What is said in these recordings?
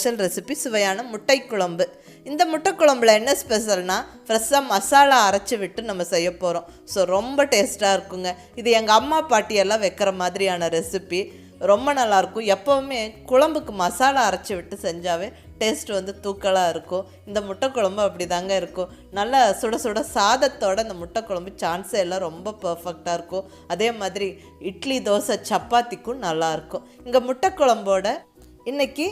Special recipe சுவையான முட்டை குழம்பு. இந்த முட்டை குழம்புல என்ன ஸ்பெஷல்னா ஃப்ரெஷ்ஷாக மசாலா அரைச்சி விட்டு நம்ம செய்ய போகிறோம். ஸோ ரொம்ப டேஸ்ட்டாக இருக்குங்க. இது எங்கள் அம்மா பாட்டியெல்லாம் வைக்கிற மாதிரியான ரெசிபி. ரொம்ப நல்லாயிருக்கும். எப்போவுமே குழம்புக்கு மசாலா அரைச்சி விட்டு செஞ்சாவே டேஸ்ட் வந்து தூக்கலாக இருக்கும். இந்த முட்டை குழம்பு அப்படி தாங்க இருக்கும். நல்லா சுட சுட சாதத்தோட இந்த முட்டை குழம்பு சான்ஸே எல்லாம் ரொம்ப பர்ஃபெக்டாக இருக்கும். அதே மாதிரி இட்லி, தோசை, சப்பாத்திக்கும் நல்லாயிருக்கும். இங்கே முட்டை குழம்போட இன்றைக்கி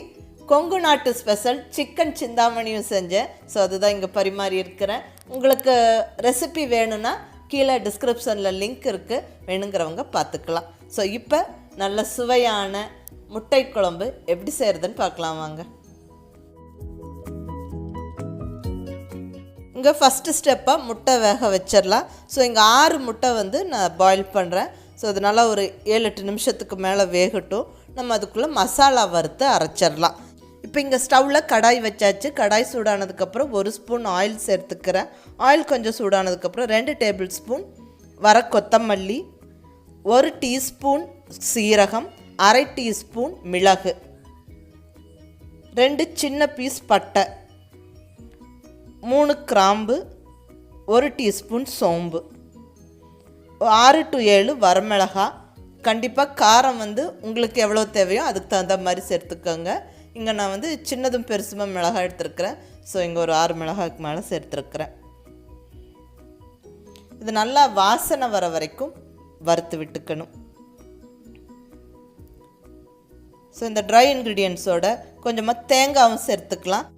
கொங்கு நாட்டு ஸ்பெஷல் சிக்கன் சிந்தாமணியும் செஞ்சேன். ஸோ அதுதான் இங்கே பரிமாறி இருக்கிறேன். உங்களுக்கு ரெசிபி வேணும்னா கீழே டிஸ்கிரிப்ஷனில் லிங்க் இருக்குது, வேணுங்கிறவங்க பார்த்துக்கலாம். ஸோ இப்போ நல்ல சுவையான முட்டை குழம்பு எப்படி செய்கிறதுன்னு பார்க்கலாம் வாங்க. இங்கே ஃபஸ்ட்டு ஸ்டெப்பாக முட்டை வேக வச்சிடலாம். ஸோ இங்கே 6 முட்டை வந்து நான் பாயில் பண்ணுறேன். ஸோ அதனால் ஒரு 7-8 நிமிஷத்துக்கு மேலே வேகட்டும். நம்ம அதுக்குள்ளே மசாலா வறுத்து அரைச்சிடலாம். இப்போ இங்கே ஸ்டவ்வில் கடாய் வச்சாச்சு. கடாய் சூடானதுக்கப்புறம் 1 ஸ்பூன் ஆயில் சேர்த்துக்கிறேன். ஆயில் கொஞ்சம் சூடானதுக்கப்புறம் 2 டேபிள் ஸ்பூன் வர கொத்தமல்லி, 1 டீஸ்பூன் சீரகம், அரை டீஸ்பூன் மிளகு, 2 சின்ன பீஸ் பட்டை, 3 கிராம்பு, 1 டீஸ்பூன் சோம்பு, 6 to 7 வரமிளகா. கண்டிப்பாக காரம் வந்து உங்களுக்கு எவ்வளோ தேவையோ அதுக்கு தகுந்த மாதிரி சேர்த்துக்கோங்க. இங்கே நான் வந்து சின்னதும் பெருசுமாக மிளகாய் எடுத்துருக்கிறேன். ஸோ இங்கே ஒரு 6 மிளகாய்க்கு மேலே சேர்த்துருக்குறேன். இது நல்லா வாசனை வர வரைக்கும் வறுத்து விட்டுக்கணும். ஸோ இந்த ட்ரை இன்க்ரீடியன்ஸோட கொஞ்சமாக தேங்காயும் சேர்த்துக்கலாம்.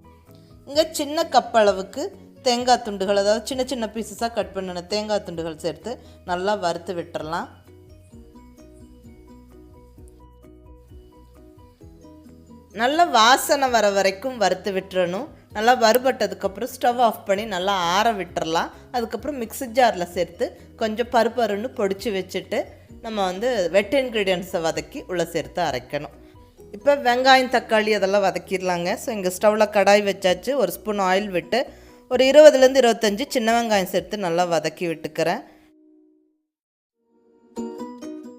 இங்கே சின்ன கப் அளவுக்கு தேங்காய் துண்டுகள், அதாவது சின்ன சின்ன பீசஸாக கட் பண்ணின தேங்காய் துண்டுகள் சேர்த்து நல்லா வறுத்து விட்டுறலாம். நல்லா வாசனை வர வரைக்கும் வறுத்து விட்டுறணும். நல்லா வறுபட்டதுக்கப்புறம் ஸ்டவ் ஆஃப் பண்ணி நல்லா ஆற விட்டுறலாம். அதுக்கப்புறம் மிக்ஸி ஜாரில் சேர்த்து கொஞ்சம் பருப்பருன்னு பொடிச்சு வச்சுட்டு நம்ம வந்து வெட் இன்க்ரீடியன்ஸை வதக்கி உள்ளே சேர்த்து அரைக்கணும். இப்போ வெங்காயம், தக்காளி அதெல்லாம் வதக்கிடலாங்க. ஸோ இங்கே ஸ்டவ்வில் கடாய் வச்சாச்சு. 1 ஸ்பூன் ஆயில் விட்டு ஒரு 20 to 25 சின்ன வெங்காயம் சேர்த்து நல்லா வதக்கி விட்டுக்கிறேன்.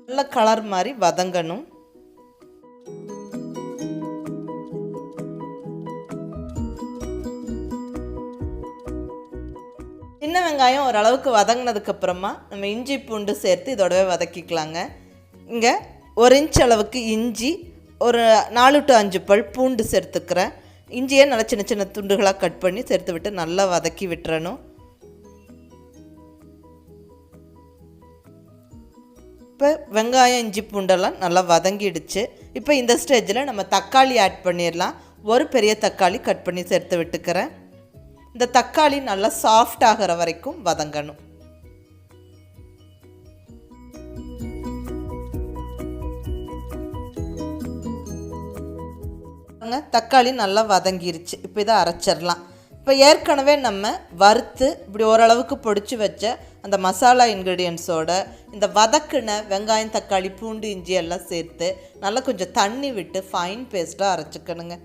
நல்லா கலர் மாதிரி வதங்கணும். சின்ன வெங்காயம் ஓரளவுக்கு வதங்கினதுக்கப்புறமா நம்ம இஞ்சி பூண்டு சேர்த்து இதோடவே வதக்கிக்கலாங்க. இங்கே 1 இன்ச் அளவுக்கு இஞ்சி, ஒரு 4 to 5 பல் பூண்டு சேர்த்துக்கிறேன். இஞ்சியை நல்லா சின்ன சின்ன துண்டுகளாக கட் பண்ணி சேர்த்து விட்டு நல்லா வதக்கி விட்டுறணும். இப்போ வெங்காயம், இஞ்சி பூண்டெல்லாம் நல்லா வதங்கிடுச்சு. இப்போ இந்த ஸ்டேஜில் நம்ம தக்காளி ஆட் பண்ணிடலாம். ஒரு பெரிய தக்காளி கட் பண்ணி சேர்த்து விட்டுக்கிறேன். இந்த தக்காளி நல்லா சாஃப்ட் ஆகிற வரைக்கும் வதங்கணும். தக்காளி நல்லா வதங்கிருச்சு. இப்போ இதை அரைச்சிடலாம். இப்போ ஏற்கனவே நம்ம வறுத்து இப்படி ஓரளவுக்கு பொடிச்சு வச்ச அந்த மசாலா இன்க்ரீடியன்ஸோட இந்த வதக்குன வெங்காயம், தக்காளி, பூண்டு, இஞ்சி எல்லாம் சேர்த்து நல்லா கொஞ்சம் தண்ணி விட்டு ஃபைன் பேஸ்ட்டாக அரைச்சிக்கணுங்க.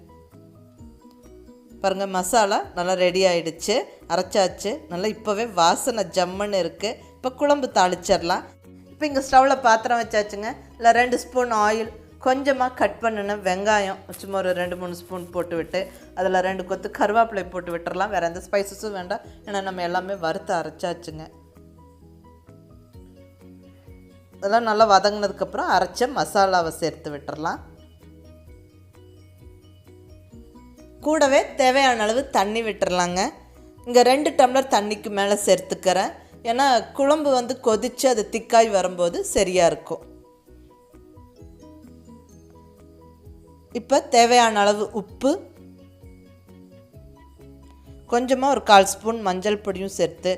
பாருங்கள், மசாலா நல்லா ரெடி ஆகிடுச்சு, அரைச்சாச்சு. நல்லா இப்போவே வாசனை ஜம்முன்னு இருக்குது. இப்போ குழம்பு தாளிச்சிடலாம். இப்போ இங்கே ஸ்டவ்வில் பாத்திரம் வச்சாச்சுங்க. இல்லை 2 ஸ்பூன் ஆயில், கொஞ்சமாக கட் பண்ணின வெங்காயம் சும்மா ஒரு 2-3 ஸ்பூன் போட்டு விட்டு அதில் 2 கொத்து கருவேப்பிலை போட்டு விட்டுறலாம். வேறு எந்த ஸ்பைசஸும் வேண்டாம், ஏன்னா நம்ம எல்லாமே வறுத்து அரைச்சாச்சுங்க. அதெல்லாம் நல்லா வதங்கினதுக்கப்புறம் அரைச்ச மசாலாவை சேர்த்து விட்டுறலாம். கூடவே தேவையான அளவு தண்ணி விட்டுறலாங்க. இங்கே 2 டம்ளர் தண்ணிக்கு மேலே சேர்த்துக்கிறேன். ஏன்னா குழம்பு வந்து கொதித்து அது திக்காய் வரும்போது சரியாக இருக்கும். இப்போ தேவையான அளவு உப்பு, கொஞ்சமாக ஒரு 1/4 ஸ்பூன் மஞ்சள் பொடியும் சேர்த்து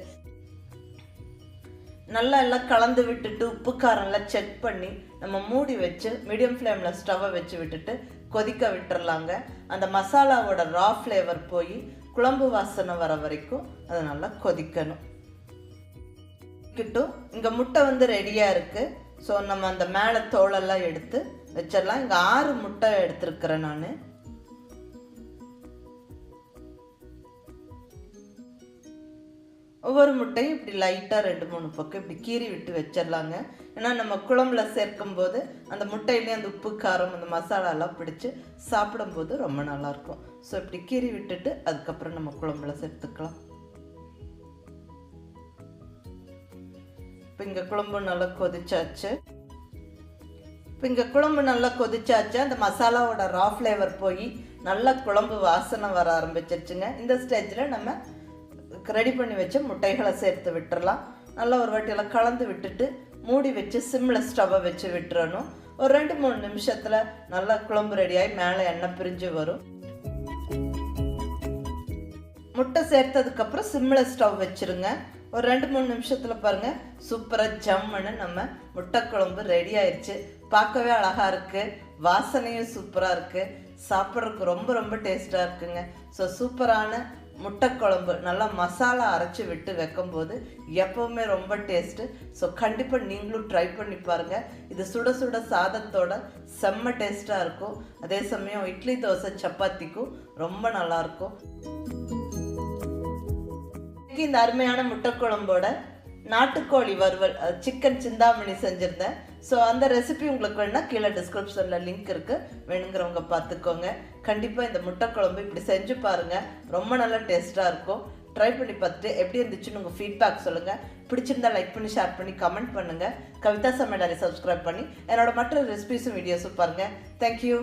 நல்லா எல்லாம் கலந்து விட்டுட்டு உப்பு காரம்லாம் செக் பண்ணி நம்ம மூடி வச்சு மீடியம் ஃப்ளேமில் ஸ்டவ்வை வச்சு விட்டுட்டு கொதிக்க விட்டுறலாங்க. அந்த மசாலாவோட ரா ஃப்ளேவர் போய் குழம்பு வாசனை வர வரைக்கும் அது நல்லா கொதிக்கணும். இங்கே முட்டை வந்து ரெடியாக இருக்குது. ஸோ நம்ம அந்த மேலே தோலெல்லாம் எடுத்து வச்சிடலாம். இங்கே 6 முட்டை எடுத்துருக்கிறேன் நான். ஒவ்வொரு முட்டையும் இப்படி லைட்டாக 2-3 பக்கம் இப்படி கீறி விட்டு வச்சிடலாங்க. ஏன்னா நம்ம குழம்புல சேர்க்கும்போது அந்த முட்டையிலேயே அந்த உப்பு காரம் அந்த மசாலாலாம் பிடிச்சி சாப்பிடும்போது ரொம்ப நல்லாயிருக்கும். ஸோ இப்படி கீறி விட்டுட்டு அதுக்கப்புறம் நம்ம குழம்புல சேர்த்துக்கலாம். இப்போ இங்கே குழம்பு நல்லா கொதிச்சாச்சு. இப்போ இங்கே குழம்பு நல்லா கொதிச்சாச்சு. அந்த மசாலாவோட ரா ஃப்ளேவர் போய் நல்லா குழம்பு வாசனை வர ஆரம்பிச்சிருச்சுங்க. இந்த ஸ்டேஜில் நம்ம ரெடி பண்ணி வச்ச முட்டைகளை சேர்த்து விட்டுறலாம். நல்லா ஒரு வாட்டியெல்லாம் கலந்து விட்டுட்டு மூடி வச்சு சிம்மில் ஸ்டவ்வை வச்சு விட்டுறணும். ஒரு 2-3 நிமிஷத்தில் நல்லா குழம்பு ரெடியாகி மேலே எண்ணெய் பிரிஞ்சு வரும். முட்டை சேர்த்ததுக்கப்புறம் சிம்மில் ஸ்டவ் வச்சுருங்க. ஒரு 2-3 நிமிஷத்தில் பாருங்கள் சூப்பராக ஜம்முன்னு நம்ம முட்டை குழம்பு ரெடி ஆயிடுச்சு. பார்க்கவே அழகாக இருக்குது, வாசனையும் சூப்பராக இருக்குது, சாப்பிட்றதுக்கு ரொம்ப ரொம்ப டேஸ்ட்டாக இருக்குங்க. ஸோ சூப்பரான முட்டை குழம்பு நல்லா மசாலா அரைச்சி விட்டு வைக்கும்போது எப்போவுமே ரொம்ப டேஸ்ட்டு. ஸோ கண்டிப்பாக நீங்களும் ட்ரை பண்ணி பாருங்கள். இது சுட சுட சாதத்தோட செம்ம டேஸ்ட்டாக இருக்கும். அதே சமயம் இட்லி தோசை சப்பாத்திக்கும் ரொம்ப நல்லாயிருக்கும். இந்த அருமையான முட்டை குழம்போட நாட்டுக்கோழி வறுவல் சிக்கன் சிந்தாமணி செஞ்சுருந்தேன். ஸோ அந்த ரெசிபி உங்களுக்கு வேணுன்னா கீழே டிஸ்கிரிப்ஷனில் லிங்க் இருக்குது, வேணுங்கிறவங்க பார்த்துக்கோங்க. கண்டிப்பாக இந்த முட்டை குழம்பு இப்படி செஞ்சு பாருங்கள், ரொம்ப நல்லா டேஸ்ட்டாக இருக்கும். ட்ரை பண்ணி பார்த்துட்டு எப்படி இருந்துச்சுன்னு உங்கள் ஃபீட்பேக் சொல்லுங்கள். பிடிச்சிருந்தா லைக் பண்ணி ஷேர் பண்ணி கமெண்ட் பண்ணுங்கள். கவிதா சமையலறை சப்ஸ்கிரைப் பண்ணி என்னோட மற்ற ரெசிபிஸும் வீடியோஸும் பாருங்கள். தேங்க்யூ.